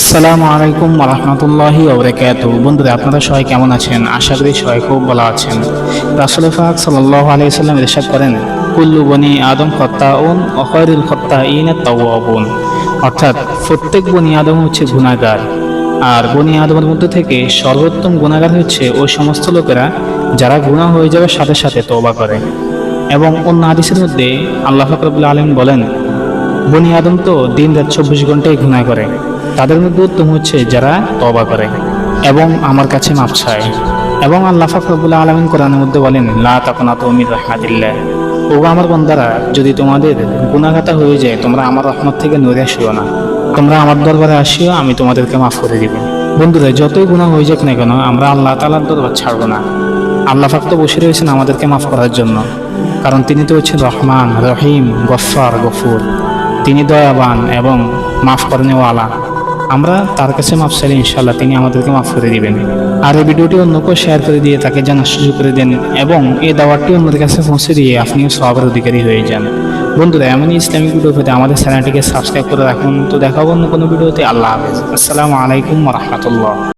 আসসালামু আলাইকুম ওয়া রাহমাতুল্লাহি ওয়া বারাকাতুহু। বন্ধুরা, আপনারা সবাই কেমন আছেন? আশা করি সবাই খুব ভালো আছেন। রাসূল পাক সাল্লাল্লাহু আলাইহি ওয়াসাল্লাম ইরশাদ করেন, কুল্লু বনি আদম খাত্তাউন ওয়া খায়রুল খাত্তাইনা তাওয়াবুন। অর্থাৎ প্রত্যেক বনি আদম হচ্ছে গুনাহগার, আর বনি আদমের মধ্যে থেকে সর্বোত্তম গুনাহগার হচ্ছে ওই সমস্ত লোকেরা যারা গুনাহ হয়ে যাওয়ার সাথে সাথে তওবা করে। এবং অন্য হাদিসের মধ্যে আল্লাহ পাক রব্বুল আলামিন বলেন, বনি আদম তো দিন রাত 24 ঘন্টায় গুনাহ করে, তাদের মধ্যে উত্তম হচ্ছে যারা তওবা করে এবং আমার কাছে মাফ চায়। এবং আল্লাহ পাক রব্বুল আলামিন কোরআনের মধ্যে বলেন, লা তাকুনাতু মির রাহমাতিল্লাহ। ও আমার বান্দারা, যদি তোমাদের গুনাহগাতা হয়ে যায়, তোমরা আমার রহমত থেকে নিরাশ হইও না, তোমরা আমার দরবারে আসিও, আমি তোমাদেরকে মাফ করে দিব। বন্ধুরা, যতই গুনাহ হয়ে যাক না কেন, আমরা আল্লাহ তাআলার দরবার ছাড়বো না। আল্লাহ পাক তো বসে রয়েছেন আমাদেরকে মাফ করার জন্য, কারণ তিনি তো হচ্ছেন রহমান, রহিম, গফফার, গফুর। তিনি দয়াবান এবং মাফ করেনেওয়ালা। আমরা তার কাছে মাফ চাইলে ইনশাআল্লাহ তিনি আমাদেরকে মাফ করে দিবেন। আর এই ভিডিওটি অন্যকেও শেয়ার করে দিয়ে তাকে জানার সুযোগ করে দেন, এবং এই দাওয়াতটি অন্যদের কাছে পৌঁছে দিয়ে আপনিও সওয়াবের অধিকারী হয়ে যান। বন্ধুরা, এমনই ইসলামিক ভিডিও পেতে আমাদের চ্যানেলটিকে সাবস্ক্রাইব করে রাখুন। তো দেখা হবে অন্য কোনো ভিডিওতে। আল্লাহ হাফেজ। আসসালামু আলাইকুম ওয়া রাহমাতুল্লাহ।